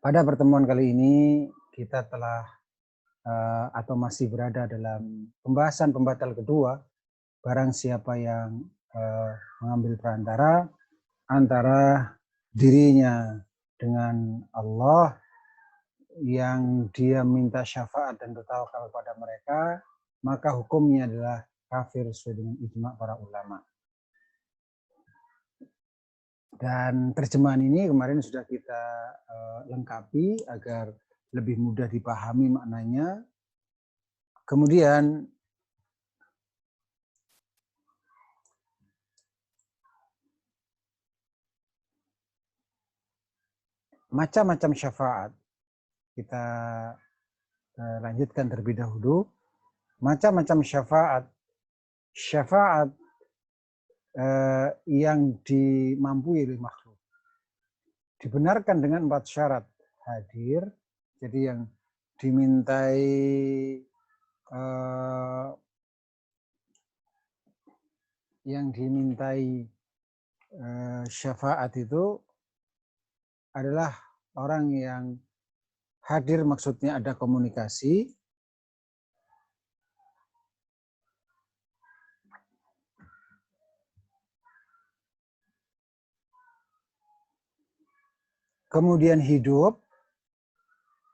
Pada pertemuan kali ini kita telah atau masih berada dalam pembahasan pembatal kedua, barang siapa yang mengambil perantara antara dirinya dengan Allah yang dia minta syafaat dan bertawakal kepada mereka, maka hukumnya adalah kafir sesuai dengan ijma para ulama. Dan terjemahan ini kemarin sudah kita lengkapi agar lebih mudah dipahami maknanya. Kemudian macam-macam syafaat kita lanjutkan terlebih dahulu. Macam-macam syafaat yang dimampui oleh makhluk dibenarkan dengan 4 syarat hadir. Jadi yang dimintai syafaat itu adalah orang yang hadir, maksudnya ada komunikasi, kemudian hidup,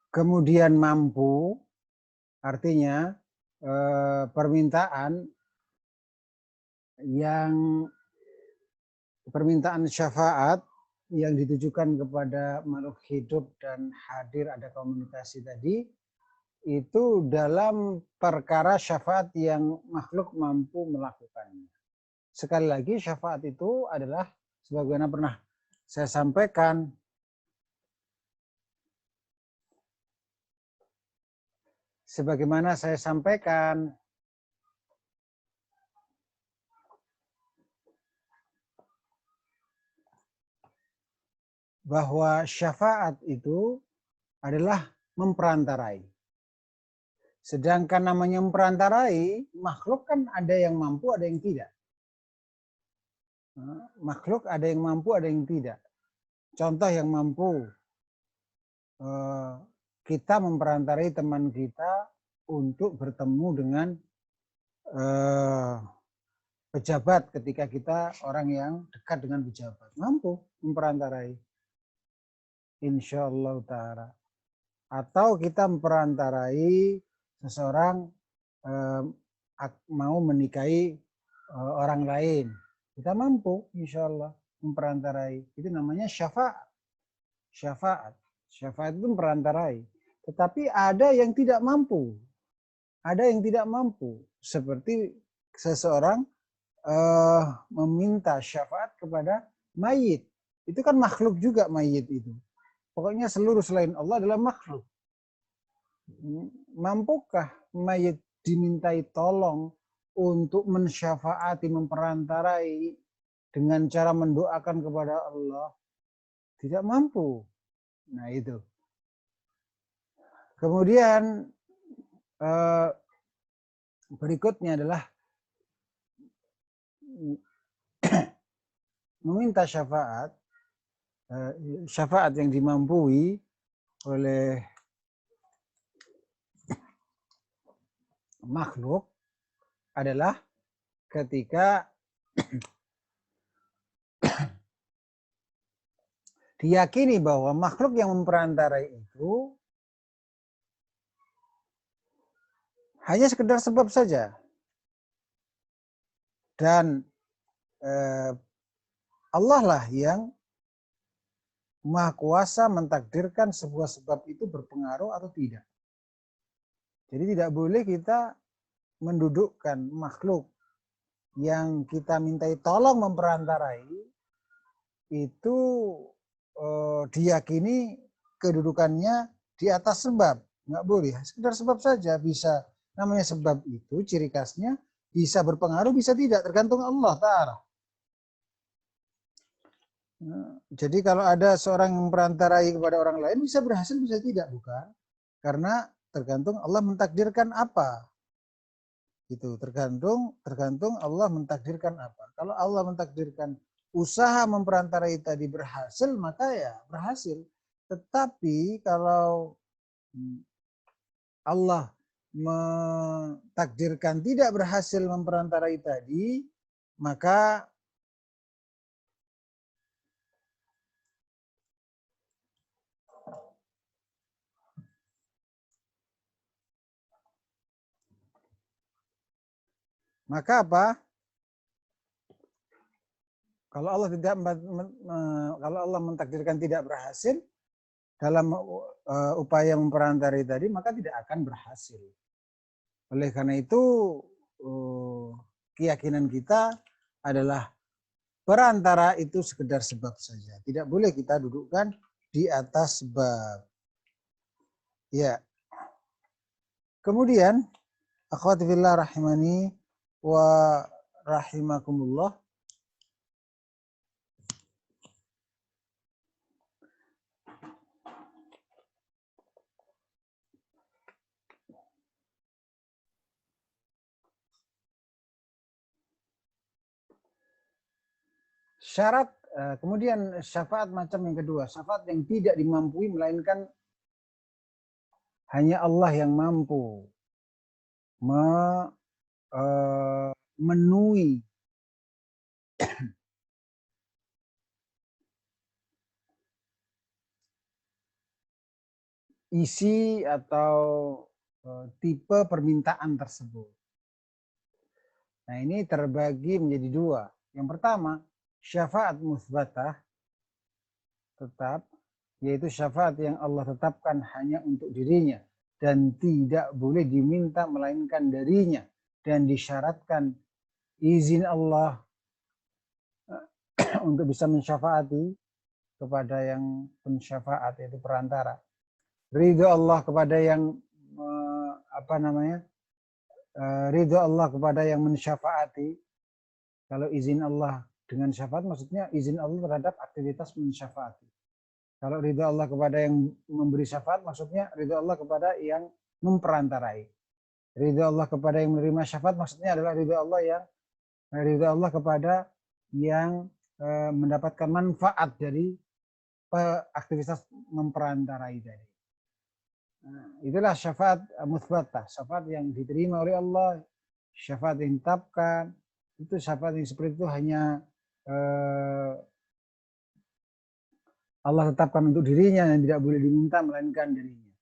kemudian mampu, artinya permintaan syafaat yang ditujukan kepada makhluk hidup dan hadir ada komunikasi tadi, itu dalam perkara syafaat yang makhluk mampu melakukannya. Sekali lagi, syafaat itu adalah sebagaimana pernah saya sampaikan, bahwa syafaat itu adalah memperantarai. Sedangkan namanya memperantarai, makhluk kan ada yang mampu, ada yang tidak. Makhluk ada yang mampu, ada yang tidak. Contoh yang mampu, kita memperantarai teman kita untuk bertemu dengan pejabat ketika kita orang yang dekat dengan pejabat. Mampu memperantarai. Insyaallah ta'ala. Atau kita memperantarai seseorang mau menikahi orang lain. Kita mampu insyaallah memperantarai. Itu namanya syafaat. Syafaat itu memperantarai. Tetapi ada yang tidak mampu. Ada yang tidak mampu. Seperti seseorang meminta syafaat kepada mayit. Itu kan makhluk juga mayit itu. Pokoknya seluruh selain Allah adalah makhluk. Mampukah mayit dimintai tolong untuk mensyafaati, memperantarai dengan cara mendoakan kepada Allah? Tidak mampu. Nah itu. Kemudian berikutnya adalah meminta syafaat. Syafaat yang dimampui oleh makhluk adalah ketika diyakini bahwa makhluk yang memperantarai itu hanya sekedar sebab saja. Dan Allah lah yang Maha Kuasa mentakdirkan sebuah sebab itu berpengaruh atau tidak. Jadi tidak boleh kita mendudukkan makhluk yang kita mintai tolong memperantarai itu diyakini kedudukannya di atas sebab. Nggak boleh, sekedar sebab saja bisa. Namanya sebab itu ciri khasnya bisa berpengaruh, bisa tidak, tergantung Allah Ta'ala. Jadi kalau ada seorang yang memperantarai kepada orang lain bisa berhasil, bisa tidak, bukan? Karena tergantung Allah mentakdirkan apa. Itu tergantung Allah mentakdirkan apa. Kalau Allah mentakdirkan usaha memperantarai tadi berhasil, maka ya berhasil. Tetapi kalau Allah mentakdirkan tidak berhasil memperantarai tadi, maka apa? Kalau Allah mentakdirkan tidak berhasil dalam upaya memperantarai tadi, maka tidak akan berhasil. Oleh karena itu, keyakinan kita adalah perantara itu sekedar sebab saja. Tidak boleh kita dudukkan di atas sebab. Ya. Kemudian, akhwati fillah rahimani wa rahimakumullah. Syarat, kemudian syafaat macam yang kedua, syafaat yang tidak dimampui melainkan hanya Allah yang mampu memenuhi isi atau tipe permintaan tersebut. Nah, ini terbagi menjadi dua. Yang pertama, syafaat musbatah tetap, yaitu syafaat yang Allah tetapkan hanya untuk dirinya dan tidak boleh diminta melainkan darinya, dan disyaratkan izin Allah untuk bisa mensyafaati kepada yang pensyafaat, yaitu perantara. Ridho Allah kepada yang ridho Allah kepada yang mensyafaati. Kalau izin Allah dengan syafaat maksudnya izin Allah terhadap aktivitas mensyafaati. Kalau ridho Allah kepada yang memberi syafaat maksudnya ridho Allah kepada yang memperantarai. Ridho Allah kepada yang menerima syafaat maksudnya adalah ridho Allah kepada yang mendapatkan manfaat dari aktivitas memperantarai tadi. Nah, itulah syafaat mutsbatah, syafaat yang diterima oleh Allah, syafaat yang ditetapkan. Itu syafaat yang seperti itu hanya Allah tetapkan untuk dirinya dan tidak boleh diminta melainkan dirinya.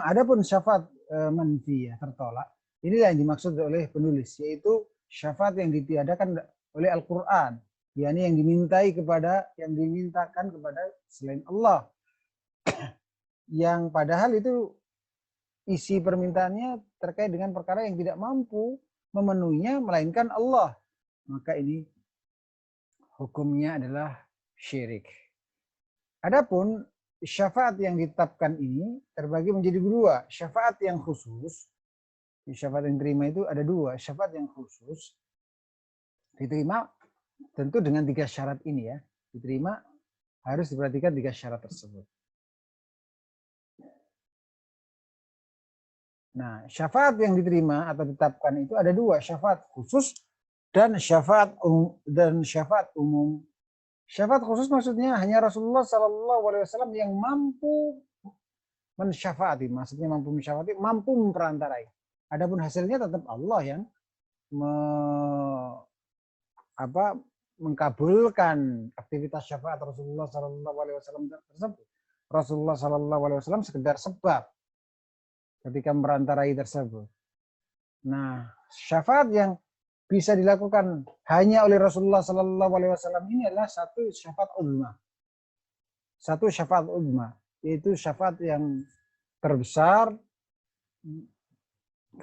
Adapun syafaat manfiyah, tertolak, inilah yang dimaksud oleh penulis, yaitu syafaat yang ditiadakan oleh Al-Quran, yakni yang dimintakan kepada selain Allah, yang padahal itu isi permintaannya terkait dengan perkara yang tidak mampu memenuhinya melainkan Allah, maka ini hukumnya adalah syirik. Adapun syafaat yang ditetapkan ini terbagi menjadi dua. Syafaat yang khusus, syafaat yang diterima itu ada dua. Syafaat yang khusus diterima tentu dengan 3 syarat ini ya. Diterima harus diperhatikan 3 syarat tersebut. Nah, syafaat yang diterima atau ditetapkan itu ada dua, syafaat khusus dan syafaat umum. Syafaat khusus maksudnya hanya Rasulullah SAW yang mampu mensyafaati, maksudnya mampu mensyafaati, mampu memperantarai. Adapun hasilnya tetap Allah yang mengkabulkan aktivitas syafaat Rasulullah SAW tersebut. Rasulullah SAW sekedar sebab ketika memperantarai tersebut. Nah, syafaat yang bisa dilakukan hanya oleh Rasulullah SAW ini adalah satu syafaat uzma. Satu syafaat uzma, yaitu syafaat yang terbesar,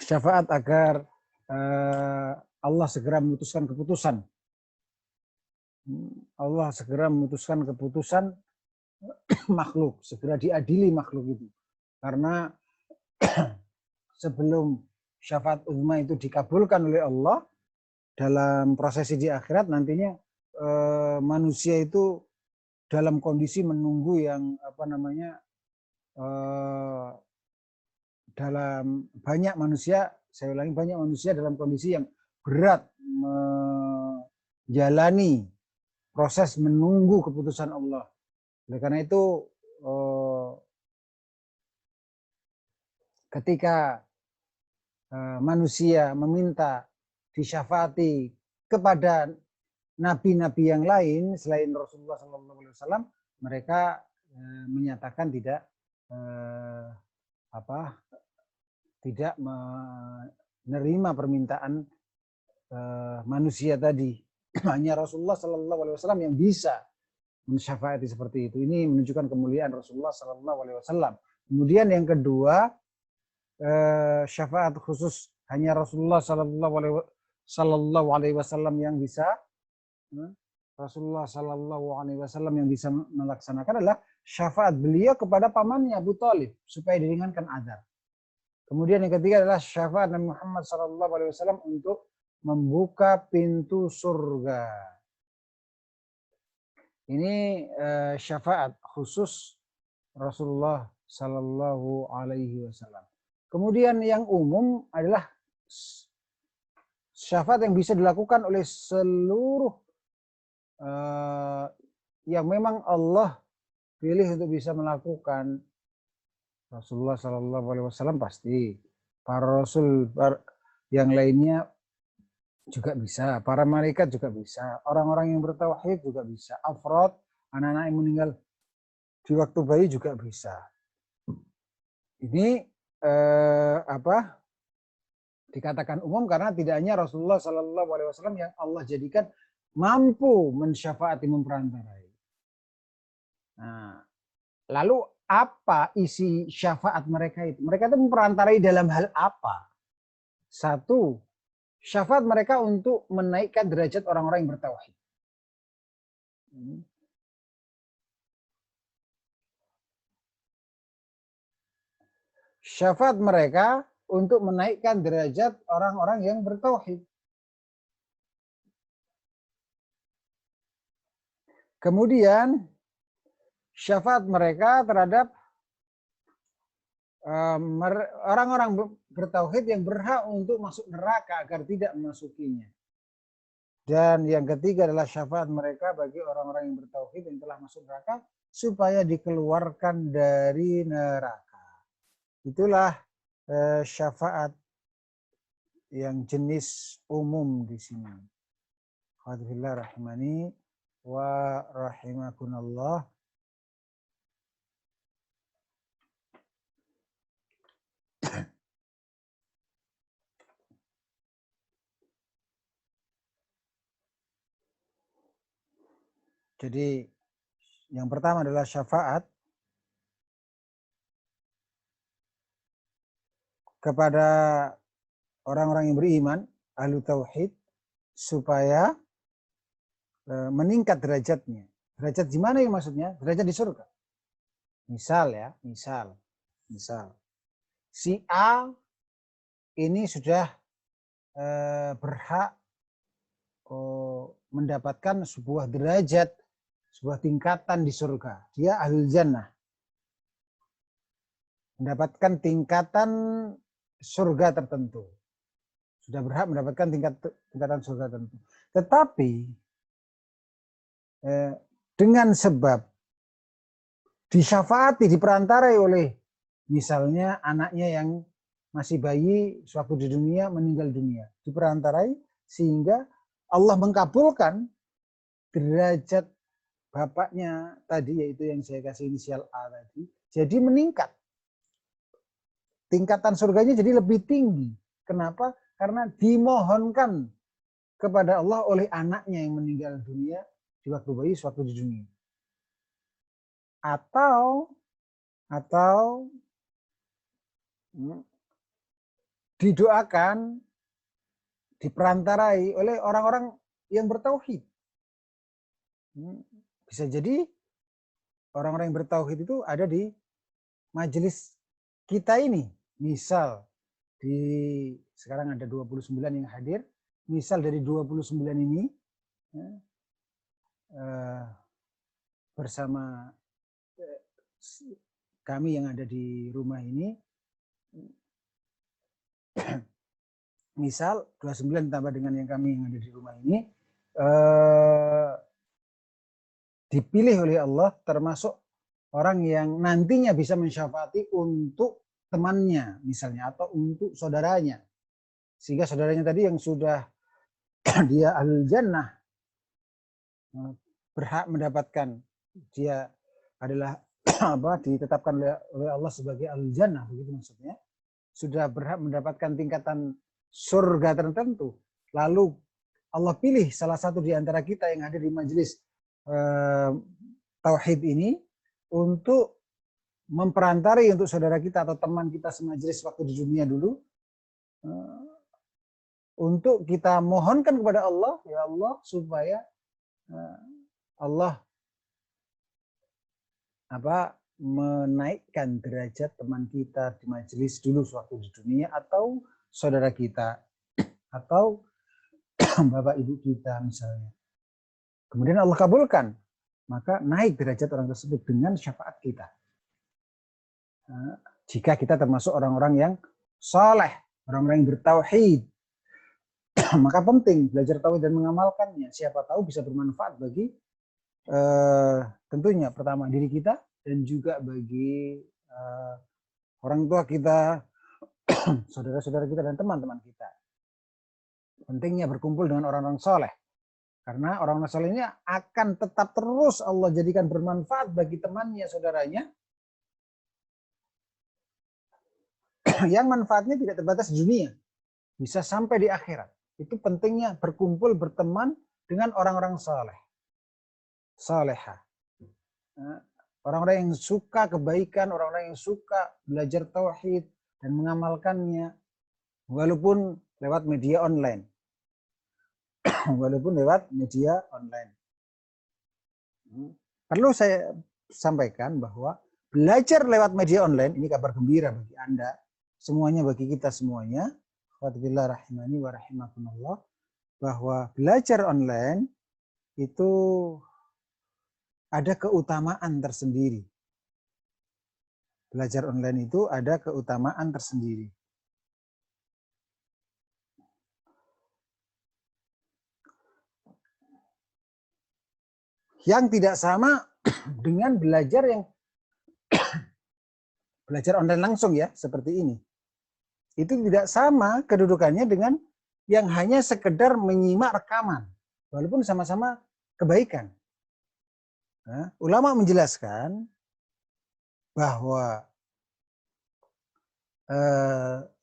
syafaat agar Allah segera memutuskan keputusan. Allah segera memutuskan keputusan makhluk, segera diadili makhluk itu. Karena sebelum syafaat uzma itu dikabulkan oleh Allah, dalam prosesi di akhirat nantinya manusia itu dalam kondisi menunggu yang dalam banyak manusia, saya ulangi, banyak manusia dalam kondisi yang berat menjalani proses menunggu keputusan Allah. Oleh karena itu ketika manusia meminta disyafaati kepada nabi-nabi yang lain selain Rasulullah SAW, mereka menyatakan tidak menerima permintaan manusia tadi. Hanya Rasulullah SAW yang bisa mensyafaati seperti itu. Ini menunjukkan kemuliaan Rasulullah SAW. Kemudian yang kedua, syafaat khusus hanya Rasulullah Sallallahu Alaihi Wasallam yang bisa, Rasulullah Sallallahu Alaihi Wasallam yang bisa melaksanakan adalah syafaat beliau kepada pamannya Abu Thalib supaya diringankan azab. Kemudian yang ketiga adalah syafaat Nabi Muhammad Sallallahu Alaihi Wasallam untuk membuka pintu surga. Ini syafaat khusus Rasulullah Sallallahu Alaihi Wasallam. Kemudian yang umum adalah syafaat yang bisa dilakukan oleh seluruh yang memang Allah pilih untuk bisa melakukan. Rasulullah Sallallahu Alaihi Wasallam pasti, para rasul yang lainnya juga bisa, para malaikat juga bisa, orang-orang yang bertauhid juga bisa, afrod, anak-anak yang meninggal di waktu bayi juga bisa. Ini dikatakan umum karena tidak hanya Rasulullah Sallallahu Alaihi Wasallam yang Allah jadikan mampu mensyafaati, memperantarai. Nah, lalu apa isi syafaat mereka itu? Mereka itu memperantarai dalam hal apa? Satu, syafaat mereka untuk menaikkan derajat orang-orang yang bertauhid. Syafaat mereka untuk menaikkan derajat orang-orang yang bertauhid. Kemudian syafaat mereka terhadap orang-orang bertauhid yang berhak untuk masuk neraka agar tidak memasukinya. Dan yang ketiga adalah syafaat mereka bagi orang-orang yang bertauhid yang telah masuk neraka supaya dikeluarkan dari neraka. Itulah syafaat yang jenis umum di sini. Alhamdulillah rahimani wa rahimakunallah. Jadi yang pertama adalah syafaat kepada orang-orang yang beriman, ahlu tauhid, supaya meningkat derajatnya. Derajat di mana yang maksudnya? Derajat di surga. Misal ya, misal. Si A ini sudah berhak mendapatkan sebuah derajat, sebuah tingkatan di surga. Dia ahlul jannah. Mendapatkan tingkatan surga tertentu. Sudah berhak mendapatkan tingkatan surga tertentu. Tetapi dengan sebab disyafaati, diperantarai oleh misalnya anaknya yang masih bayi sewaktu di dunia meninggal dunia, diperantarai sehingga Allah mengkabulkan derajat bapaknya tadi, yaitu yang saya kasih inisial A tadi, jadi meningkat. Tingkatan surganya jadi lebih tinggi. Kenapa? Karena dimohonkan kepada Allah oleh anaknya yang meninggal dunia di waktu bayi, sewaktu di dunia. Atau didoakan, diperantarai oleh orang-orang yang bertauhid. Bisa jadi orang-orang yang bertauhid itu ada di majelis kita ini. Misal sekarang ada 29 yang hadir. Misal dari 29 ini bersama kami yang ada di rumah ini, misal 29 tambah dengan yang kami yang ada di rumah ini, dipilih oleh Allah termasuk orang yang nantinya bisa mensyafaati untuk temannya misalnya atau untuk saudaranya. Sehingga saudaranya tadi yang sudah dia ahlul jannah berhak mendapatkan, dia adalah ditetapkan oleh Allah sebagai ahlul jannah, begitu maksudnya. Sudah berhak mendapatkan tingkatan surga tertentu. Lalu Allah pilih salah satu di antara kita yang hadir di majelis tauhid ini untuk memperantari untuk saudara kita atau teman kita semajelis waktu di dunia dulu, untuk kita mohonkan kepada Allah, ya Allah, supaya Allah menaikkan derajat teman kita di majelis dulu waktu di dunia, atau saudara kita, atau bapak ibu kita misalnya. Kemudian Allah kabulkan, maka naik derajat orang tersebut dengan syafaat kita. Jika kita termasuk orang-orang yang saleh, orang-orang yang bertauhid, maka penting belajar tauhid dan mengamalkannya. Siapa tahu bisa bermanfaat bagi tentunya pertama diri kita dan juga bagi orang tua kita, saudara-saudara kita dan teman-teman kita. Pentingnya berkumpul dengan orang-orang saleh. Karena orang-orang saleh ini akan tetap terus Allah jadikan bermanfaat bagi temannya, saudaranya, yang manfaatnya tidak terbatas di dunia, bisa sampai di akhirat. Itu pentingnya berkumpul, berteman dengan orang-orang saleh, salehah. Orang-orang yang suka kebaikan, orang-orang yang suka belajar tauhid dan mengamalkannya, walaupun lewat media online. Walaupun lewat media online. Perlu saya sampaikan bahwa belajar lewat media online, ini kabar gembira bagi Anda, semuanya, bagi kita semuanya, khawatibillah rahimani wa rahimakumullah, bahwa belajar online itu ada keutamaan tersendiri. Belajar online itu ada keutamaan tersendiri. Yang tidak sama dengan belajar yang belajar online langsung ya, seperti ini. Itu tidak sama kedudukannya dengan yang hanya sekedar menyimak rekaman, walaupun sama-sama kebaikan. Nah, ulama menjelaskan bahwa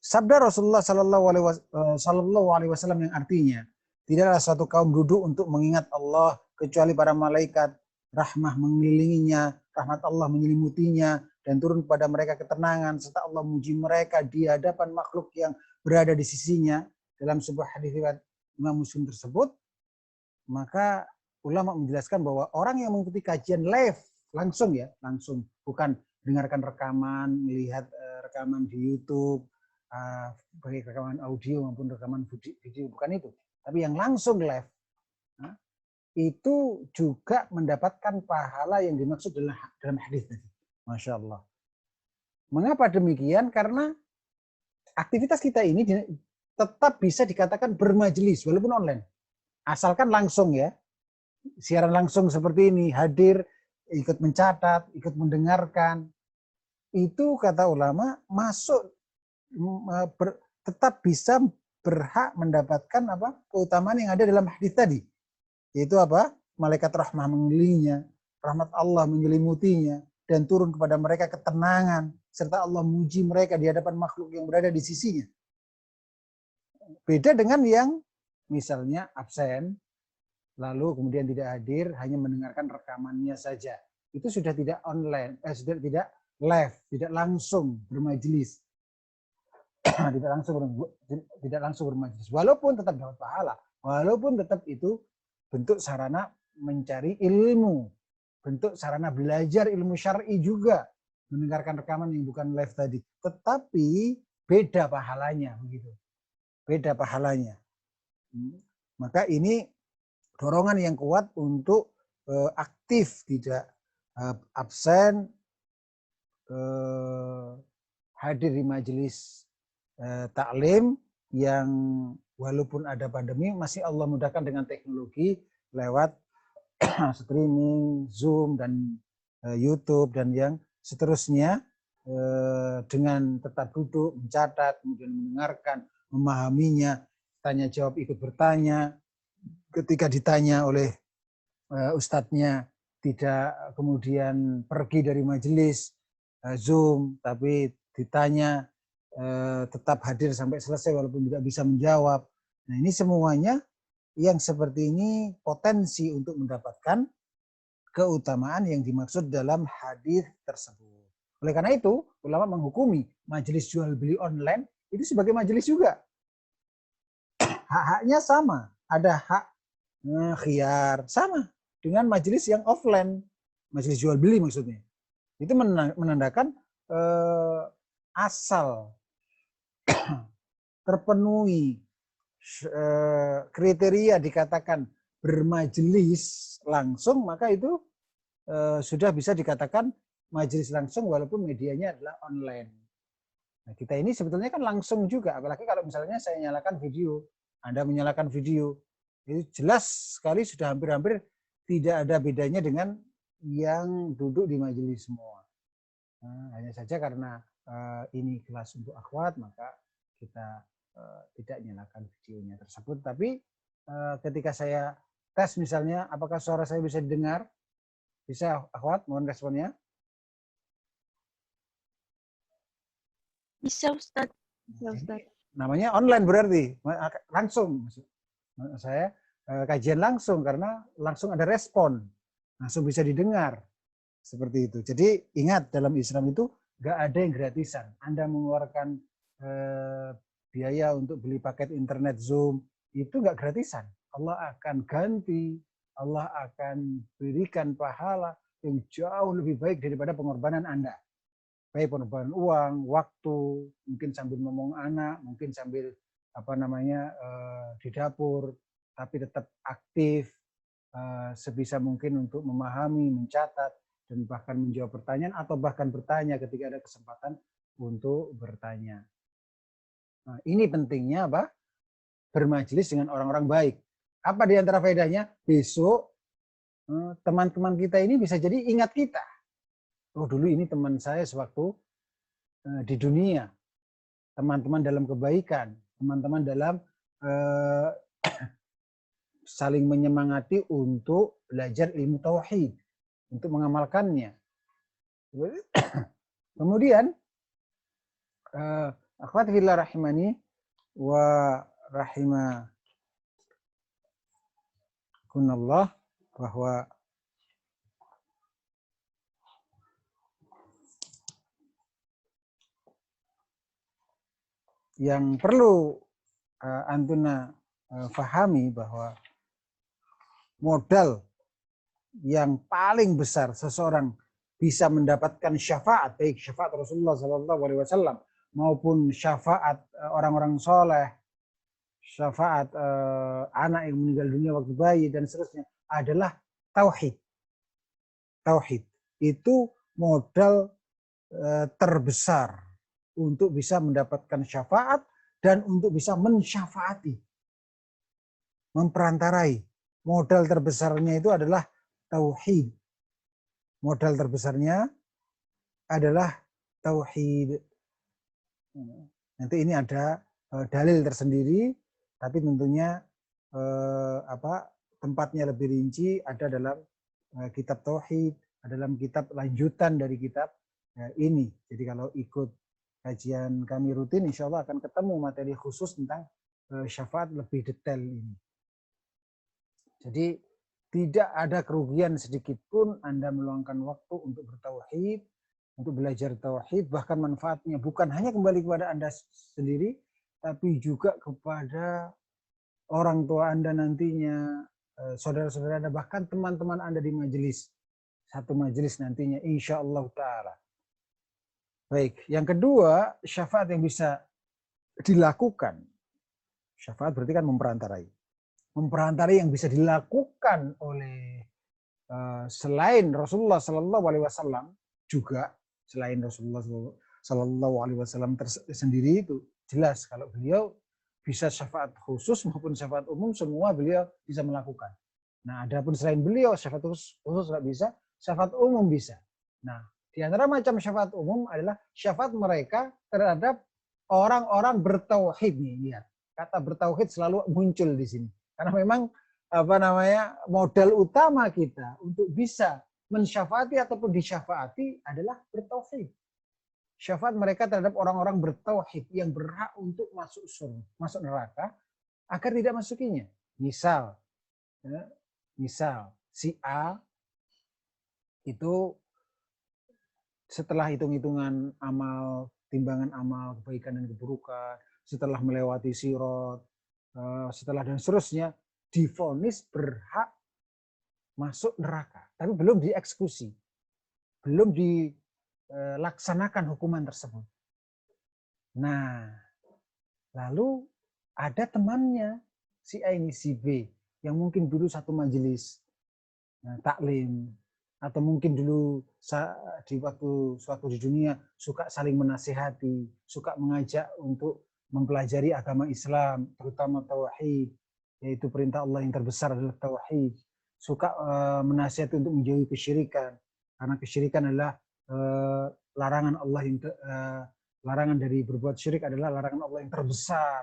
sabda Rasulullah Sallallahu Alaihi Wasallam yang artinya tidaklah suatu kaum duduk untuk mengingat Allah kecuali para malaikat rahmah mengelilinginya, rahmat Allah menyelimutinya, dan turun kepada mereka ketenangan, serta Allah memuji mereka di hadapan makhluk yang berada di sisinya. Dalam sebuah hadis riwayat Imam Muslim tersebut, maka ulama menjelaskan bahwa orang yang mengikuti kajian live, langsung ya, langsung, bukan dengarkan rekaman, melihat rekaman di YouTube, baik rekaman audio maupun rekaman video, bukan itu. Tapi yang langsung live, itu juga mendapatkan pahala yang dimaksud dalam hadis tadi. Masya Allah. Mengapa demikian? Karena aktivitas kita ini tetap bisa dikatakan bermajelis walaupun online. Asalkan langsung ya. Siaran langsung seperti ini, hadir, ikut mencatat, ikut mendengarkan. Itu kata ulama masuk tetap bisa berhak mendapatkan keutamaan yang ada dalam hadis tadi. Yaitu malaikat rahmah mengelilinginya, rahmat Allah menyelimutinya, dan turun kepada mereka ketenangan, serta Allah memuji mereka di hadapan makhluk yang berada di sisinya. Beda dengan yang misalnya absen, lalu kemudian tidak hadir, hanya mendengarkan rekamannya saja. Itu sudah tidak online, sudah tidak live, tidak langsung bermajelis. tidak langsung bermajelis. Walaupun tetap dapat pahala, walaupun tetap itu bentuk sarana mencari ilmu, bentuk sarana belajar ilmu syar'i juga, mendengarkan rekaman yang bukan live tadi. Tetapi beda pahalanya, begitu. Beda pahalanya. Maka ini dorongan yang kuat untuk aktif, tidak absen, hadir di majelis taklim yang walaupun ada pandemi masih Allah mudahkan dengan teknologi lewat streaming, Zoom, dan YouTube dan yang seterusnya, dengan tetap duduk, mencatat, kemudian mendengarkan, memahaminya, tanya jawab ikut bertanya, ketika ditanya oleh ustadznya tidak kemudian pergi dari majelis Zoom, tapi ditanya tetap hadir sampai selesai walaupun tidak bisa menjawab. Nah, ini semuanya yang seperti ini potensi untuk mendapatkan keutamaan yang dimaksud dalam hadis tersebut. Oleh karena itu, ulama menghukumi majelis jual beli online itu sebagai majelis juga. Hak-haknya sama, ada hak khiyar sama dengan majelis yang offline, majelis jual beli maksudnya. Itu menandakan asal terpenuhi kriteria dikatakan bermajelis langsung, maka itu sudah bisa dikatakan majelis langsung walaupun medianya adalah online. Nah, kita ini sebetulnya kan langsung juga, apalagi kalau misalnya saya nyalakan video, Anda menyalakan video, itu jelas sekali sudah hampir-hampir tidak ada bedanya dengan yang duduk di majelis semua. Nah, hanya saja karena ini kelas untuk akhwat, maka kita tidak nyalakan videonya tersebut. Tapi ketika saya tes misalnya, apakah suara saya bisa didengar? Bisa, akhwat, mohon responnya. Bisa Ustadz. Bisa Ustadz. Namanya online berarti, langsung. Saya kajian langsung karena langsung ada respon, langsung bisa didengar. Seperti itu. Jadi ingat, dalam Islam itu nggak ada yang gratisan. Anda mengeluarkan biaya untuk beli paket internet Zoom, itu nggak gratisan. Allah akan ganti, Allah akan berikan pahala yang jauh lebih baik daripada pengorbanan Anda. Baik pengorbanan uang, waktu, mungkin sambil ngomong anak, mungkin sambil di dapur, tapi tetap aktif, sebisa mungkin untuk memahami, mencatat, dan bahkan menjawab pertanyaan atau bahkan bertanya ketika ada kesempatan untuk bertanya. Nah, ini pentingnya apa? Bermajelis dengan orang-orang baik. Apa di antara faedahnya? Besok teman-teman kita ini bisa jadi ingat kita. Oh, dulu ini teman saya sewaktu di dunia. Teman-teman dalam kebaikan, teman-teman dalam saling menyemangati untuk belajar ilmu tauhid, untuk mengamalkannya. Kemudian akhwat fillah rahimani wa rahimakumullah, bahwa yang perlu antuna fahami bahwa modal yang paling besar seseorang bisa mendapatkan syafaat, baik syafaat Rasulullah SAW maupun syafaat orang-orang soleh, syafaat anak yang meninggal dunia waktu bayi dan seterusnya, adalah tauhid. Tauhid itu modal terbesar untuk bisa mendapatkan syafaat dan untuk bisa mensyafaati, memperantarai. Modal terbesarnya itu adalah tauhid. Modal terbesarnya adalah tauhid. Nanti ini ada dalil tersendiri, tapi tentunya tempatnya lebih rinci ada dalam kitab tauhid, ada dalam kitab lanjutan dari kitab ini. Jadi kalau ikut kajian kami rutin, insya Allah akan ketemu materi khusus tentang syafaat lebih detail ini. Jadi tidak ada kerugian sedikit pun Anda meluangkan waktu untuk bertauhid, untuk belajar tauhid, bahkan manfaatnya bukan hanya kembali kepada Anda sendiri, tapi juga kepada orang tua Anda nantinya, saudara-saudara Anda, bahkan teman-teman Anda di majelis. Satu majelis nantinya, insya Allah ta'ala. Baik, yang kedua, syafaat yang bisa dilakukan. Syafaat berarti kan memperantarai. Memperantarai yang bisa dilakukan oleh selain Rasulullah SAW juga, selain Rasulullah SAW sendiri itu jelas kalau beliau bisa syafaat khusus maupun syafaat umum, semua beliau bisa melakukan. Nah, adapun selain beliau syafaat khusus nggak bisa, syafaat umum bisa. Nah, di antara macam syafaat umum adalah syafaat mereka terhadap orang-orang bertauhid nih. Lihat, kata bertauhid selalu muncul di sini. Karena memang modal utama kita untuk bisa mensyafaati ataupun disyafaati adalah bertauhid. Syafaat mereka terhadap orang-orang bertauhid yang berhak untuk masuk surga, masuk neraka agar tidak masukinya. Misal si A itu setelah hitung-hitungan amal, timbangan amal, kebaikan dan keburukan, setelah melewati sirat, setelah dan seterusnya, divonis berhak masuk neraka. Tapi belum dieksekusi. Belum dilaksanakan hukuman tersebut. Nah, lalu ada temannya, si A ini, si B, yang mungkin dulu satu majelis taklim, atau mungkin dulu di waktu suatu di dunia suka saling menasihati, suka mengajak untuk mempelajari agama Islam, terutama tauhid, yaitu perintah Allah yang terbesar adalah tauhid. Suka menasihati untuk menjauhi kesyirikan, karena kesyirikan adalah larangan Allah yang larangan dari berbuat syirik adalah larangan Allah yang terbesar.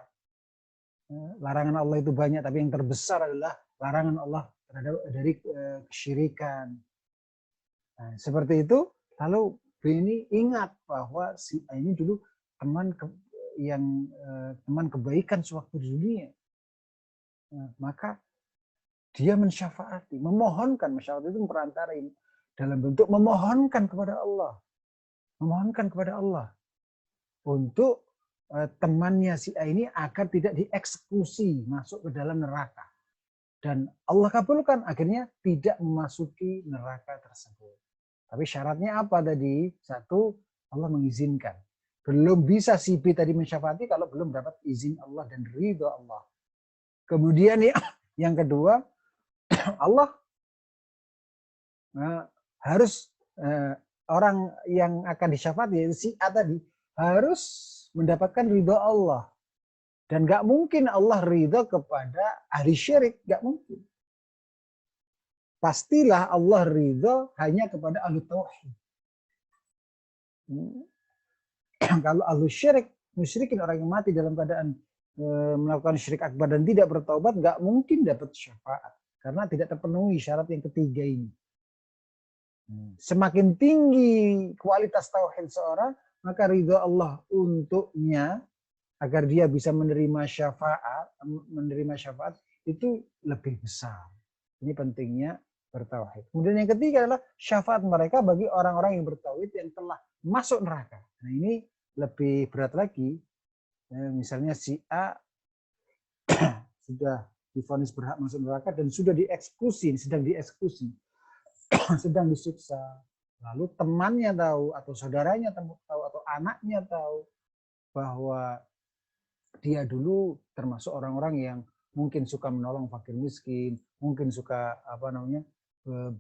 Larangan Allah itu banyak, tapi yang terbesar adalah larangan Allah dari kesyirikan. Nah, seperti itu, lalu B ini ingat bahwa si A ini dulu teman kebaikan sewaktu di dunia. Nah, maka dia mensyafaati, memohonkan, syafaat itu perantara ini dalam bentuk memohonkan kepada Allah. Memohonkan kepada Allah untuk temannya si A ini agar tidak dieksekusi masuk ke dalam neraka. Dan Allah kabulkan, akhirnya tidak memasuki neraka tersebut. Tapi syaratnya apa tadi? Satu, Allah mengizinkan. Belum bisa si B tadi mensyafaati kalau belum dapat izin Allah dan ridho Allah. Kemudian yang kedua, Allah harus orang yang akan disyafaati, yaitu si A tadi, harus mendapatkan ridho Allah. Dan gak mungkin Allah ridho kepada ahli syirik, gak mungkin. Pastilah Allah ridho hanya kepada ahli tauhid. Kalau ahli syirik, musyrikin, orang yang mati dalam keadaan melakukan syirik akbar dan tidak bertaubat, gak mungkin dapat syafaat. Karena tidak terpenuhi syarat yang ketiga ini. Semakin tinggi kualitas tauhid seorang, maka ridho Allah untuknya agar dia bisa menerima syafaat itu lebih besar. Ini pentingnya bertauhid. Kemudian yang ketiga adalah syafaat mereka bagi orang-orang yang bertauhid yang telah masuk neraka. Nah, ini lebih berat lagi. Misalnya si A sudah divonis berhak masuk neraka dan sudah dieksekusi, sedang dieksekusi, sedang disiksa. Lalu temannya tahu, atau saudaranya tahu, atau anaknya tahu bahwa dia dulu termasuk orang-orang yang mungkin suka menolong fakir miskin, mungkin suka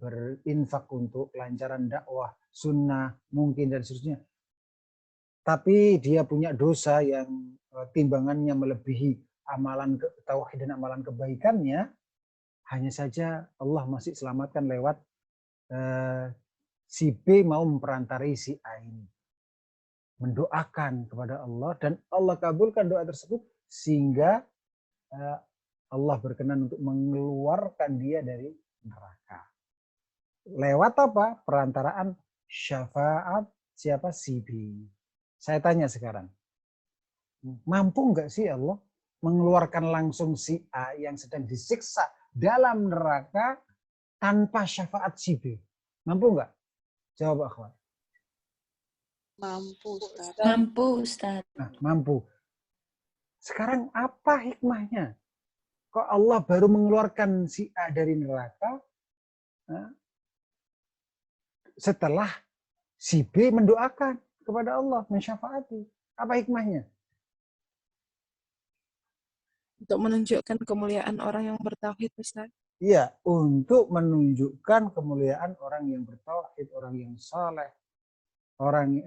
berinfak untuk kelancaran dakwah sunnah, mungkin dan seterusnya. Tapi dia punya dosa yang timbangannya melebihi amalan tauhid dan amalan kebaikannya, hanya saja Allah masih selamatkan lewat si B mau memperantarai si A ini. Mendoakan kepada Allah dan Allah kabulkan doa tersebut sehingga Allah berkenan untuk mengeluarkan dia dari neraka. Lewat apa? Perantaraan syafaat siapa? Si B. Saya tanya sekarang, mampu nggak sih Allah mengeluarkan langsung si A yang sedang disiksa dalam neraka tanpa syafaat si B? Mampu nggak? Jawab akhwat. Mampu, Ustaz. Mampu, Ustaz. Nah, mampu. Sekarang apa hikmahnya? Kok Allah baru mengeluarkan si A dari neraka setelah si B mendoakan kepada Allah, mensyafaati? Apa hikmahnya? Untuk menunjukkan kemuliaan orang yang bertauhid, Ustaz. Iya, untuk menunjukkan kemuliaan orang yang bertauhid, orang yang saleh, orang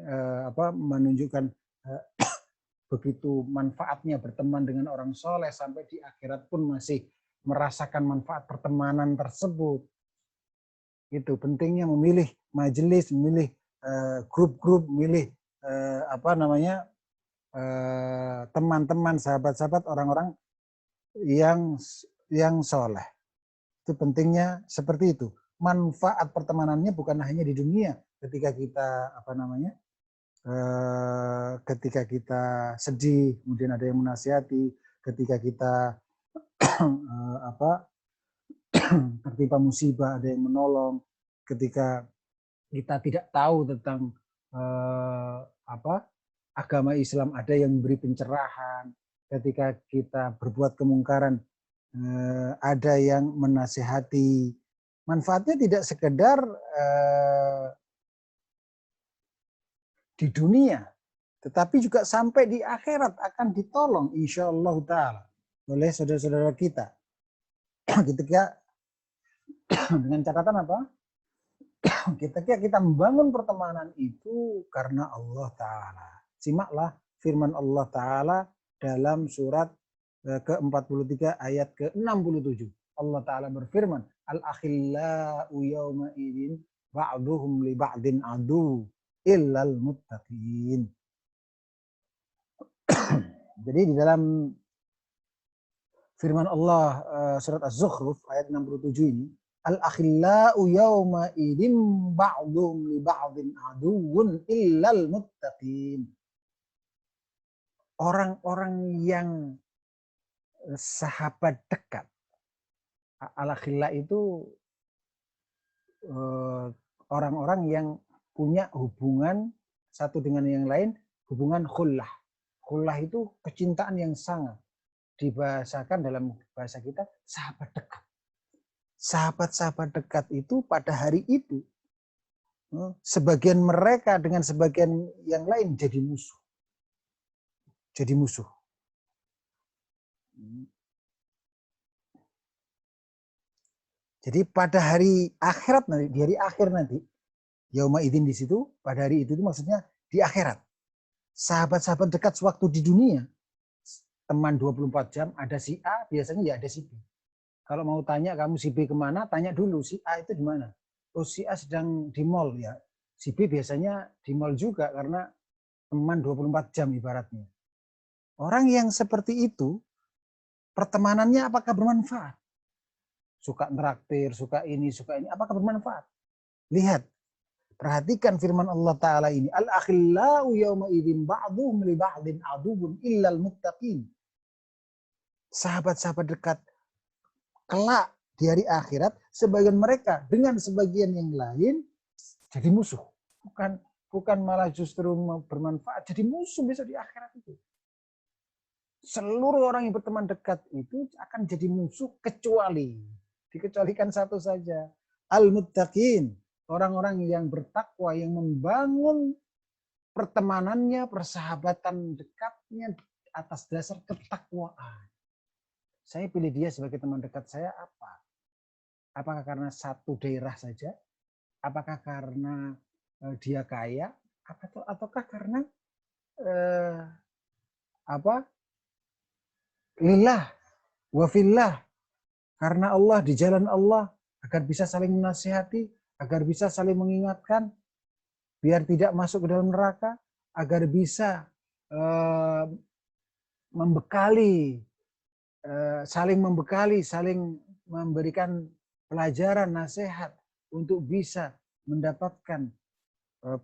menunjukkan begitu manfaatnya berteman dengan orang soleh sampai di akhirat pun masih merasakan manfaat pertemanan tersebut. Itu pentingnya memilih majelis, memilih grup-grup, milih teman-teman, sahabat-sahabat, orang-orang yang soleh. Itu pentingnya seperti itu. Manfaat pertemanannya bukan hanya di dunia, ketika kita ketika kita sedih, kemudian ada yang menasihati, ketika kita tertimpa musibah, ada yang menolong, ketika kita tidak tahu tentang agama Islam, ada yang memberi pencerahan, ketika kita berbuat kemungkaran, ada yang menasihati. Manfaatnya tidak sekedar di dunia, tetapi juga sampai di akhirat akan ditolong insyaallah ta'ala oleh saudara-saudara kita. Ketika dengan catatan apa? Ketika kita membangun pertemanan itu karena Allah Ta'ala. Simaklah firman Allah Ta'ala dalam surat ke-43 ayat ke-67. Allah Ta'ala berfirman, Al-akhillau yawma idin ba'duhum li ba'din adu illal muttaqin. Jadi di dalam firman Allah surat Az-Zukhruf ayat 67 ini, Al-akhillau yawma idin ba'duhum li ba'din aduun illal muttaqin. Orang-orang yang sahabat dekat. Al-akhilla itu orang-orang yang punya hubungan satu dengan yang lain, hubungan khullah. Khullah itu kecintaan yang sangat. Dibahasakan dalam bahasa kita sahabat dekat. Sahabat-sahabat dekat itu pada hari itu sebagian mereka dengan sebagian yang lain jadi musuh. Jadi musuh. Jadi pada hari akhirat nanti, di hari akhir nanti, yauma idzin di situ, pada hari itu maksudnya di akhirat. Sahabat-sahabat dekat sewaktu di dunia, teman 24 jam, ada si A, biasanya ya ada si B. Kalau mau tanya kamu si B kemana, tanya dulu si A itu di mana. Oh si A sedang di mall ya. Si B biasanya di mall juga karena teman 24 jam ibaratnya. Orang yang seperti itu, pertemanannya apakah bermanfaat? Suka neraktir, suka ini, apakah bermanfaat? Lihat, perhatikan firman Allah Ta'ala ini. Al-akhillau yawma idzin ba'duhum li ba'din aduwwun illal muttaqin. Sahabat-sahabat dekat kelak di hari akhirat, sebagian mereka dengan sebagian yang lain jadi musuh. Bukan malah justru bermanfaat, jadi musuh besok di akhirat itu. Seluruh orang yang berteman dekat itu akan jadi musuh dikecualikan satu saja. Al-muttaqin, orang-orang yang bertakwa, yang membangun pertemanannya, persahabatan dekatnya atas dasar ketakwaan. Saya pilih dia sebagai teman dekat saya apa? Apakah karena satu daerah saja? Apakah karena dia kaya? Ataukah karena lillah wa fillah, karena Allah, di jalan Allah, agar bisa saling menasihati, agar bisa saling mengingatkan, biar tidak masuk ke dalam neraka, agar bisa saling membekali, saling memberikan pelajaran, nasihat untuk bisa mendapatkan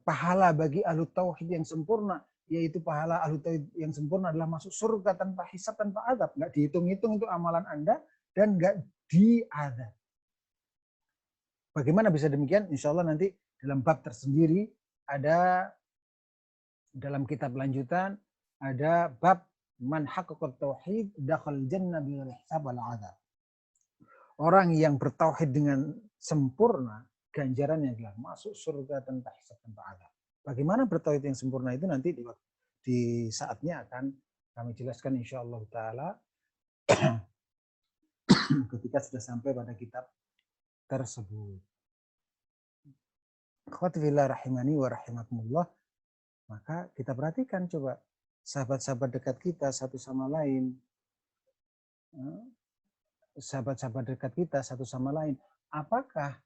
pahala bagi ahlu tauhid yang sempurna, yaitu pahala ahlu tauhid yang sempurna adalah masuk surga tanpa hisab, tanpa azab, nggak dihitung-hitung itu amalan Anda dan nggak diazab. Bagaimana bisa demikian? Insya Allah nanti dalam bab tersendiri ada, dalam kitab lanjutan ada bab man haqqaqat tauhid dakhal jannah bighairi hisab wala azab. Orang yang bertauhid dengan sempurna, ganjarannya adalah masuk surga tanpa hisab, tanpa azab. Bagaimana bertauhid yang sempurna itu nanti di saatnya akan kami jelaskan insyaallah taala ketika sudah sampai pada kitab tersebut. Akhwati fillah rahimani wa rahimakumullah. Maka kita perhatikan coba sahabat-sahabat dekat kita satu sama lain. Sahabat-sahabat dekat kita satu sama lain. Apakah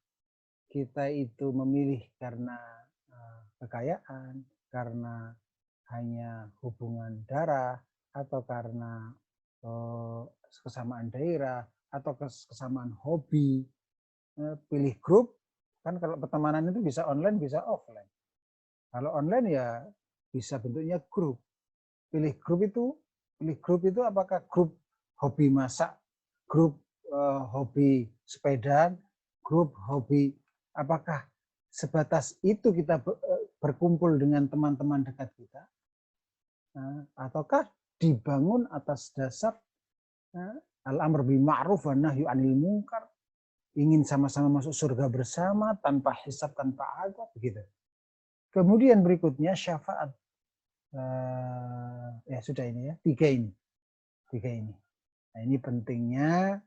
kita itu memilih karena kekayaan, karena hanya hubungan darah, atau karena kesamaan daerah, atau kesamaan hobi. Pilih grup, kan kalau pertemanan itu bisa online, bisa offline. Kalau online ya bisa bentuknya grup. Pilih grup itu apakah grup hobi masak, grup hobi sepeda, grup hobi, apakah sebatas itu kita berkumpul dengan teman-teman dekat kita, ataukah dibangun atas dasar al-amr bil ma'ruf wa nahyu 'anil munkar, ingin sama-sama masuk surga bersama tanpa hisab, tanpa azab, begitu. Kemudian berikutnya syafaat. Ya sudah ini ya, tiga ini. Nah, ini pentingnya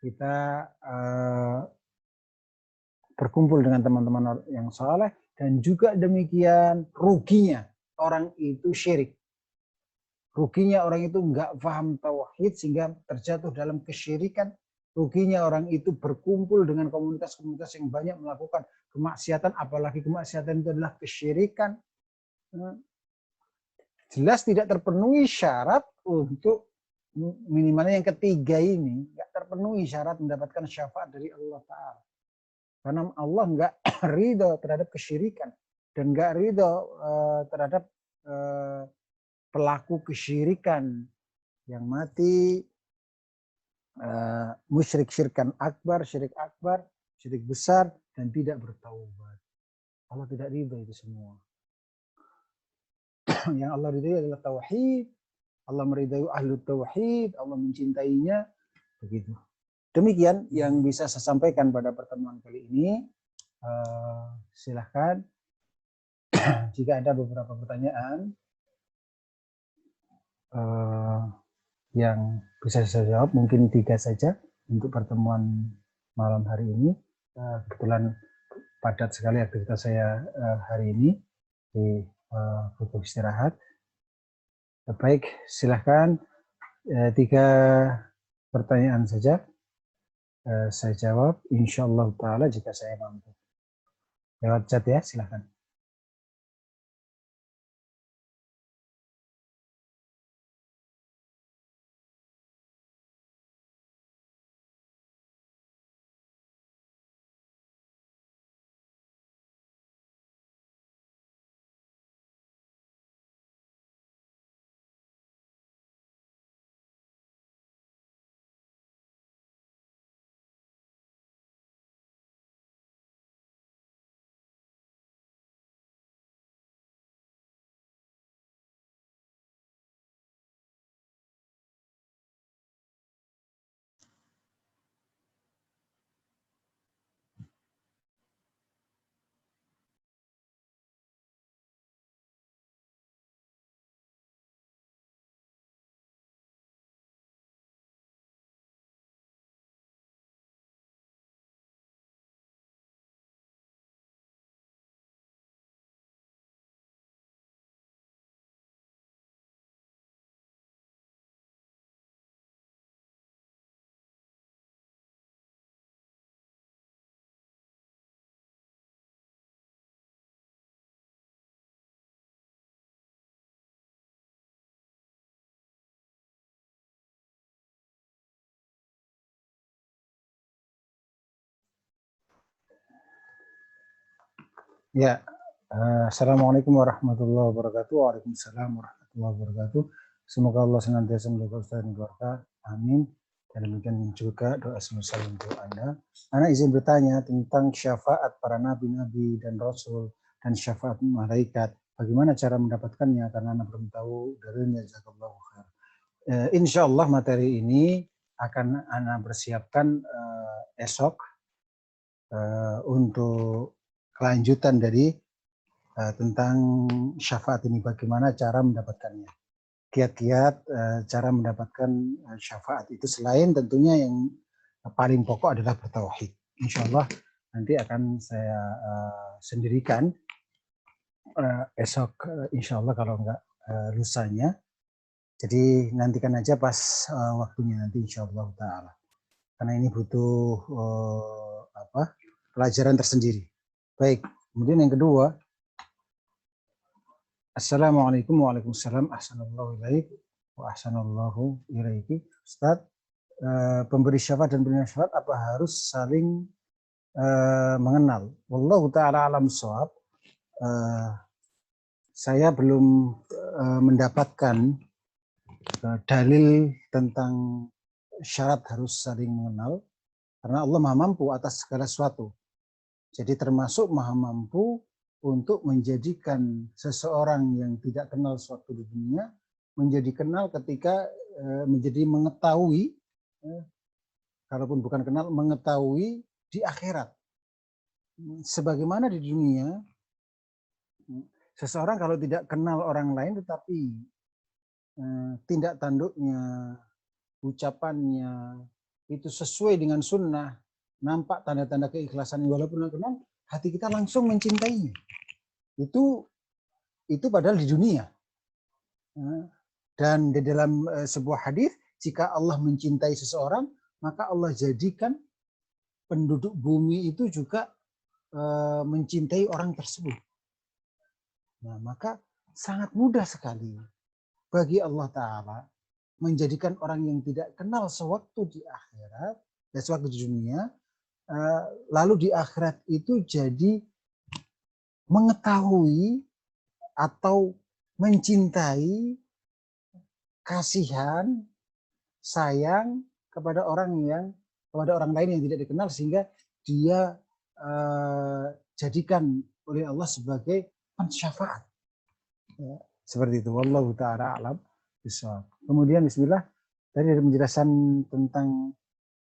kita berkumpul dengan teman-teman yang saleh, dan juga demikian ruginya orang itu syirik. Ruginya orang itu nggak paham tauhid sehingga terjatuh dalam kesyirikan. Ruginya orang itu berkumpul dengan komunitas-komunitas yang banyak melakukan kemaksiatan, apalagi kemaksiatan itu adalah kesyirikan. Jelas tidak terpenuhi syarat untuk minimalnya yang ketiga ini, nggak terpenuhi syarat mendapatkan syafaat dari Allah Ta'ala. Karena Allah nggak ridho terhadap kesyirikan, dan nggak ridho terhadap pelaku kesyirikan yang mati musyrik syirkan akbar, syirik besar, dan tidak bertaubat. Allah tidak ridho itu semua. Yang Allah ridhoi adalah tauhid. Allah meridai ahlu tauhid, Allah mencintainya, begitu. Demikian yang bisa saya sampaikan pada pertemuan kali ini. Silahkan jika ada beberapa pertanyaan yang bisa saya jawab, mungkin 3 saja untuk pertemuan malam hari ini. Kebetulan padat sekali aktivitas saya hari ini, di butuh istirahat. Baik, silahkan 3 pertanyaan saja saya jawab, insyaallah ta'ala jika saya mampu. Lewat chat ya, silahkan. Ya, assalamualaikum warahmatullahi wabarakatuh. Waalaikumsalam warahmatullahi wabarakatuh. Semoga Allah senantiasa menjaga Ustaz dan keluarga. Amin. Dan demikian juga doa semisal untuk Anda. Ana izin bertanya tentang syafaat para nabi-nabi dan rasul dan syafaat malaikat. Bagaimana cara mendapatkannya? Karena Ana belum tahu dalilnya. Jazakallahu khair. Insya Allah materi ini akan Ana persiapkan esok untuk kelanjutan dari tentang syafaat ini, bagaimana cara mendapatkannya, kiat-kiat cara mendapatkan syafaat itu, selain tentunya yang paling pokok adalah bertauhid. Insya Allah nanti akan saya sendirikan esok, insya Allah kalau enggak lusanya. Jadi nantikan aja pas waktunya nanti insya Allah ta'ala. Karena ini butuh pelajaran tersendiri. Baik, kemudian yang kedua, Assalamualaikum waalaikumsalam. Ahsanallahu ilaik wa ahsanallahu ilaiki. Ustaz, pemberi syafaat dan penerima syafaat apa harus saling mengenal? Wallahu ta'ala alam shawab. Saya belum mendapatkan dalil tentang syarat harus saling mengenal, karena Allah maha mampu atas segala sesuatu. Jadi termasuk maha mampu untuk menjadikan seseorang yang tidak kenal suatu di dunia menjadi kenal ketika menjadi mengetahui, kalaupun bukan kenal, mengetahui di akhirat. Sebagaimana di dunia, seseorang kalau tidak kenal orang lain tetapi tindak tanduknya, ucapannya itu sesuai dengan sunnah, nampak tanda-tanda keikhlasan walaupun tidak kenal, hati kita langsung mencintainya. Itu padahal di dunia. Dan di dalam sebuah hadis, jika Allah mencintai seseorang, maka Allah jadikan penduduk bumi itu juga mencintai orang tersebut. Nah, maka sangat mudah sekali bagi Allah Ta'ala menjadikan orang yang tidak kenal sewaktu di akhirat, dan sewaktu di dunia, lalu di akhirat itu jadi mengetahui atau mencintai, kasihan, sayang kepada orang lain yang tidak dikenal, sehingga dia jadikan oleh Allah sebagai pensyafaat. Ya, seperti itu. Wallahu ta'ala alam bishawab. Kemudian bismillah, tadi ada penjelasan tentang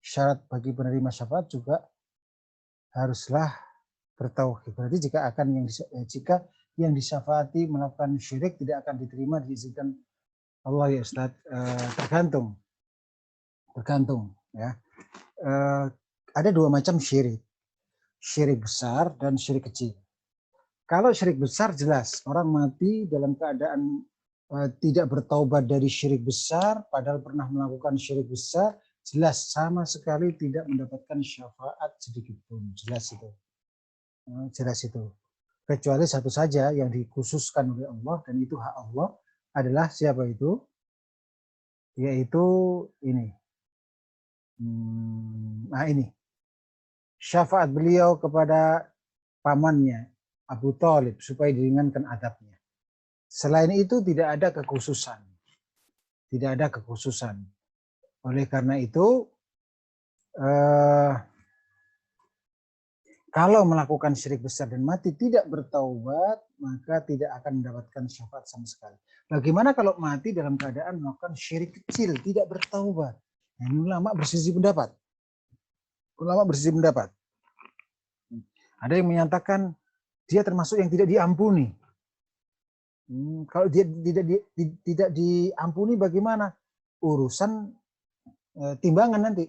syarat bagi penerima syafaat juga haruslah bertauhid. Berarti jika yang disyafaati melakukan syirik tidak akan diterima, diizinkan Allah ya Ustaz. Tergantung ya. Ada dua macam syirik. Syirik besar dan syirik kecil. Kalau syirik besar jelas orang mati dalam keadaan tidak bertaubat dari syirik besar, padahal pernah melakukan syirik besar, jelas sama sekali tidak mendapatkan syafaat sedikit pun. Jelas itu. Jelas itu. Kecuali satu saja yang dikhususkan oleh Allah, dan itu hak Allah, adalah siapa itu? Yaitu ini. Ini. Syafaat beliau kepada pamannya Abu Thalib supaya diringankan adabnya. Selain itu tidak ada kekhususan. Tidak ada kekhususan. Oleh karena itu, kalau melakukan syirik besar dan mati tidak bertaubat, maka tidak akan mendapatkan syafaat sama sekali. Bagaimana kalau mati dalam keadaan melakukan syirik kecil, tidak bertaubat? Nah, ulama berselisih pendapat. Ada yang menyatakan dia termasuk yang tidak diampuni. Kalau dia tidak diampuni, bagaimana? Urusan timbangan nanti.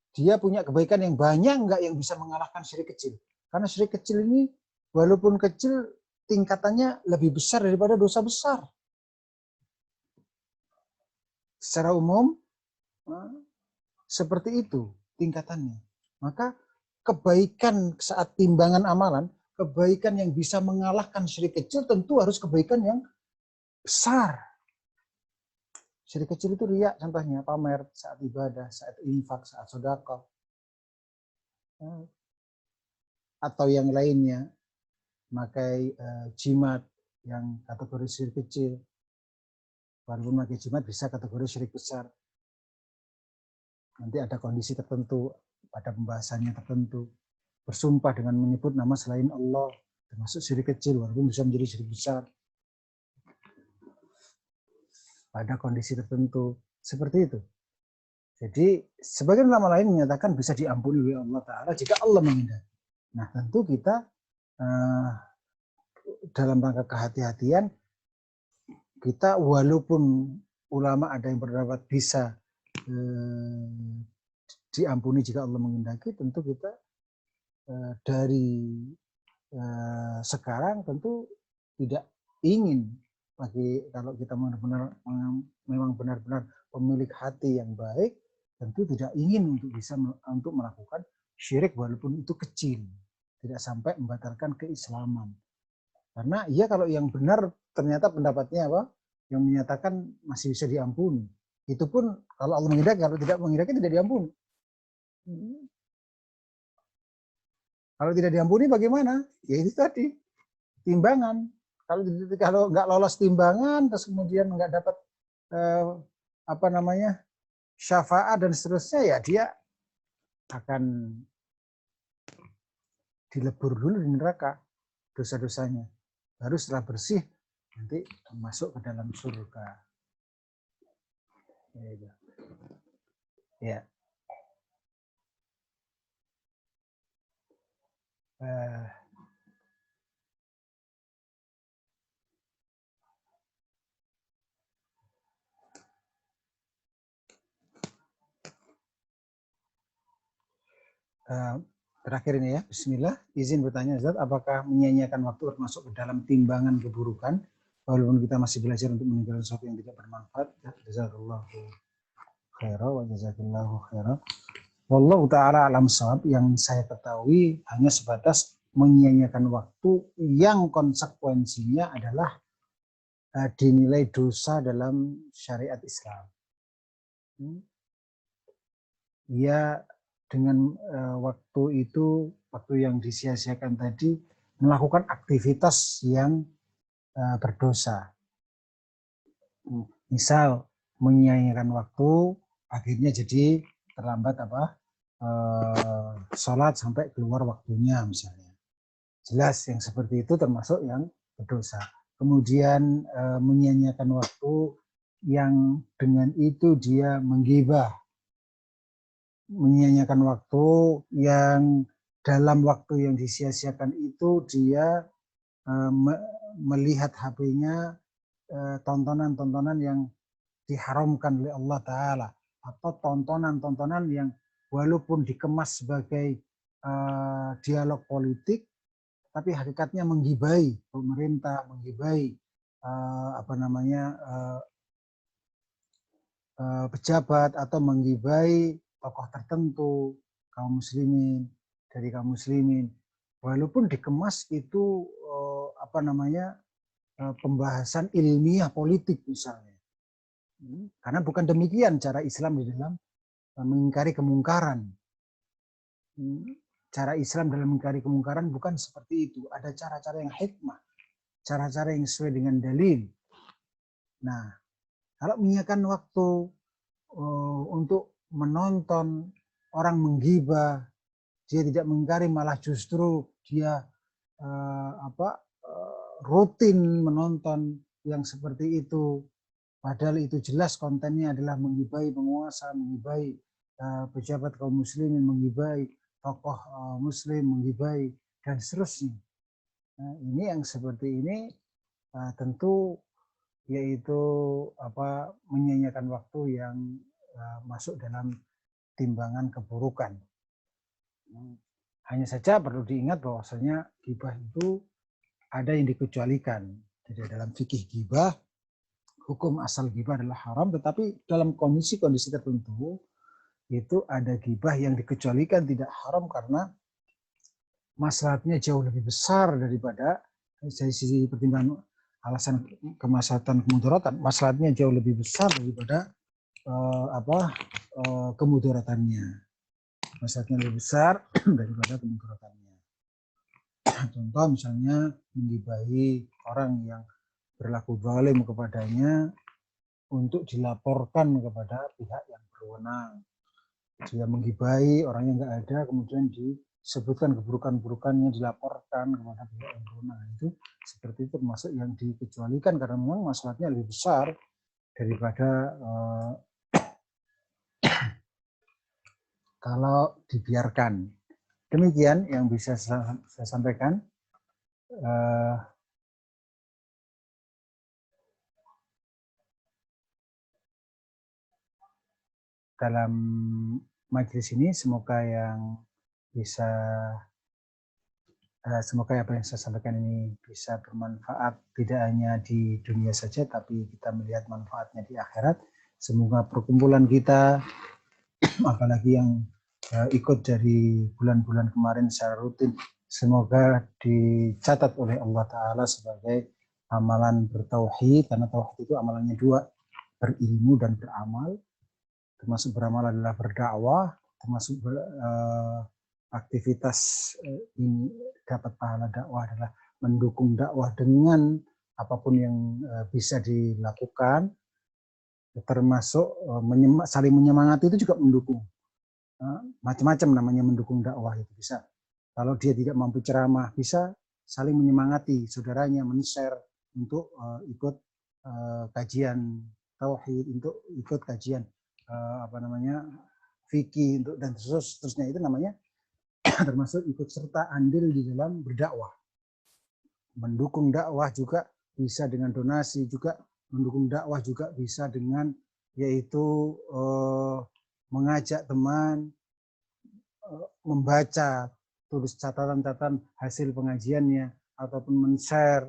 Dia punya kebaikan yang banyak enggak yang bisa mengalahkan syirik kecil? Karena syirik kecil ini walaupun kecil tingkatannya lebih besar daripada dosa besar. Secara umum seperti itu tingkatannya. Maka kebaikan saat timbangan amalan, kebaikan yang bisa mengalahkan syirik kecil tentu harus kebaikan yang besar. Syirik kecil itu riya, contohnya pamer saat ibadah, saat infak, saat sedekah, atau yang lainnya, memakai jimat yang kategori syirik kecil. Walaupun memakai jimat bisa kategori syirik besar. Nanti ada kondisi tertentu, pada pembahasannya tertentu. Bersumpah dengan menyebut nama selain Allah, termasuk syirik kecil, walaupun bisa menjadi syirik besar. Pada kondisi tertentu seperti itu. Jadi sebagian ulama lain menyatakan bisa diampuni oleh Allah Ta'ala jika Allah menghindari. Nah tentu kita dalam rangka kehati-hatian, kita walaupun ulama ada yang berpendapat bisa diampuni jika Allah menghendaki, tentu kita dari sekarang tentu tidak ingin. Bagi kalau kita memang benar-benar pemilik hati yang baik, tentu tidak ingin untuk melakukan syirik walaupun itu kecil, tidak sampai membatalkan keislaman. Karena kalau yang benar ternyata pendapatnya apa? Yang menyatakan masih bisa diampuni. Itu pun kalau Allah menghendaki, kalau tidak menghendaki tidak diampuni. Kalau tidak diampuni bagaimana? Ya itu tadi, timbangan. Kalau nggak lolos timbangan, terus kemudian nggak dapat syafaat dan seterusnya, ya dia akan dilebur dulu di neraka dosa-dosanya. Baru setelah bersih nanti masuk ke dalam surga. Ya. Terakhir ini ya, bismillah, izin bertanya Ustaz, apakah menyia-nyiakan waktu termasuk ke dalam timbangan keburukan walaupun kita masih belajar untuk meninggalkan sesuatu yang tidak bermanfaat? Jazakallahu khairan wa jazakallahu khairan. Wallahu ta'ala alam shawab. Yang saya ketahui hanya sebatas menyia-nyiakan waktu yang konsekuensinya adalah dinilai dosa dalam syariat Islam. Ya, dengan waktu itu, waktu yang disia-siakan tadi, melakukan aktivitas yang berdosa. Misal menyia-nyiakan waktu, akhirnya jadi terlambat sholat sampai keluar waktunya misalnya. Jelas yang seperti itu termasuk yang berdosa. Kemudian menyia-nyiakan waktu yang dengan itu dia menggibah, menyia-nyiakan waktu yang dalam waktu yang disia-siakan itu dia melihat HP-nya tontonan-tontonan yang diharamkan oleh Allah Ta'ala, atau tontonan-tontonan yang walaupun dikemas sebagai dialog politik, tapi hakikatnya menggibai pemerintah, menggibai pejabat, atau menggibai tokoh tertentu, kaum muslimin, dari kaum muslimin, walaupun dikemas itu pembahasan ilmiah politik misalnya. Karena bukan demikian cara Islam di dalam mengingkari kemungkaran. Cara Islam dalam mengingkari kemungkaran bukan seperti itu. Ada cara-cara yang hikmah, cara-cara yang sesuai dengan dalil. Nah, kalau menyiapkan waktu untuk menonton orang menggibah, dia tidak mengingkari, malah justru dia rutin menonton yang seperti itu, padahal itu jelas kontennya adalah menggibai penguasa, menggibai pejabat kaum muslimin, menggibai tokoh muslim, menggibai dan seterusnya. Nah, ini yang seperti ini tentu yaitu menyia-nyiakan waktu yang masuk dalam timbangan keburukan. Hanya saja perlu diingat bahwasanya ghibah itu ada yang dikecualikan. Jadi dalam fikih ghibah, hukum asal ghibah adalah haram, tetapi dalam kondisi-kondisi tertentu itu ada ghibah yang dikecualikan tidak haram karena maslahatnya jauh lebih besar daripada dari sisi pertimbangan alasan kemaslahatan kemudaratan, maslahatnya jauh lebih besar daripada kemudaratannya. Maslahatnya lebih besar daripada kemudaratannya. Contoh misalnya menggibahi orang yang berlaku zalim kepadanya untuk dilaporkan kepada pihak yang berwenang. Dia menggibahi orang yang nggak ada, kemudian disebutkan keburukan-keburukannya, dilaporkan kepada pihak yang berwenang. Itu seperti itu termasuk yang dikecualikan karena memang masalahnya lebih besar daripada kalau dibiarkan. Demikian yang bisa saya sampaikan. Dalam majelis ini semoga apa yang saya sampaikan ini bisa bermanfaat tidak hanya di dunia saja, tapi kita melihat manfaatnya di akhirat. Semoga perkumpulan kita, apalagi yang ikut dari bulan-bulan kemarin secara rutin, semoga dicatat oleh Allah Ta'ala sebagai amalan bertauhid, karena tauhid itu amalannya dua, berilmu dan beramal. Termasuk beramal adalah berdakwah, termasuk aktivitas ini dapat pahala dakwah adalah mendukung dakwah dengan apapun yang bisa dilakukan, termasuk saling menyemangati itu juga mendukung. Macam-macam namanya mendukung dakwah itu bisa. Kalau dia tidak mampu ceramah, bisa saling menyemangati saudaranya, men-share untuk ikut kajian tauhid, untuk ikut kajian fikih, untuk dan seterusnya. Itu namanya termasuk ikut serta andil di dalam berdakwah. Mendukung dakwah juga bisa dengan donasi, juga mendukung dakwah juga bisa dengan yaitu mengajak teman membaca, tulis catatan-catatan hasil pengajiannya, ataupun men-share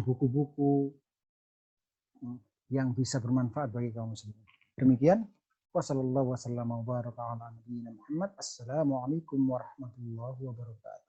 buku-buku yang bisa bermanfaat bagi kaum muslimin. Demikian. Wassalamualaikum warahmatullahi wabarakatuh. Assalamualaikum warahmatullahi wabarakatuh.